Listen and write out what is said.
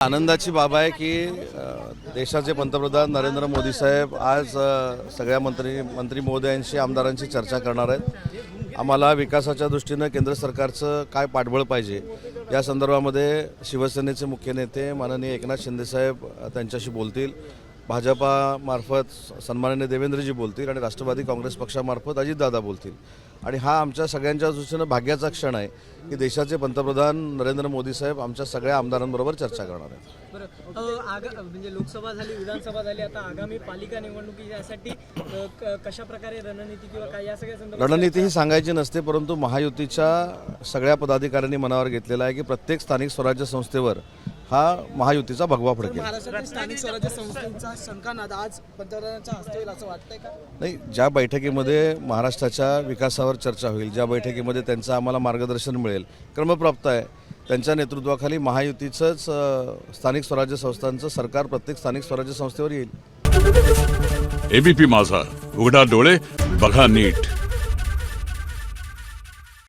आनंदाची बाब आहे की देशाचे पंतप्रधान नरेंद्र मोदी साहेब आज सगळ्या मंत्री महोदयांशी आमदारांशी चर्चा करणार आहेत। आम्हाला विकासाच्या दृष्टीने केंद्र सरकारचं काय पाठबळ पाहिजे या संदर्भामध्ये शिवसेनेचे मुख्य नेते माननीय एकनाथ शिंदे साहेब त्यांच्याशी बोलतील, भाजपा मार्फत सन्माननीय देवेंद्रजी बोलतील आणि राष्ट्रवादी काँग्रेस पक्षामार्फत अजितदादा बोलतील। आणि हा आमच्या सगळ्यांच्या दृष्टीने भाग्याचा क्षण आहे की देशाचे पंतप्रधान नरेंद्र मोदी साहेब आमच्या सगळ्या आमदारांबरोबर चर्चा करणार आहेत। बरं, म्हणजे लोकसभा झाली, विधानसभा झाली, आता आगामी पालिका निवडणुकी यासाठी कशा प्रकारे रणनीती किंवा काय या सगळ्या संदर्भात रणनीती ही सांगायची नसते, परंतु महायुतीच्या सगळ्या पदाधिकाऱ्यांनी मनावर घेतलेला आहे की प्रत्येक स्थानिक स्वराज्य संस्थेवर हा महायुतीचा भगवा फडकेल। महाराष्ट्रातील स्थानिक स्वराज्य संस्थांचा शंकानाद आज पंतप्रधानांच्या हस्ते होईल असं वाटतंय का? नाही, ज्या बैठकीमध्ये महाराष्ट्राच्या विकासावर चर्चा होईल, ज्या बैठकीमध्ये त्यांचं आम्हाला मार्गदर्शन मिळेल, क्रमप्राप्त आहे त्यांच्या नेतृत्वाखाली महायुतीचंच स्थानिक स्वराज्य संस्थांचं सरकार प्रत्येक स्थानिक स्वराज्य संस्थेवर येईल। एबीपी माझा, उघडा डोळे बघा नीट।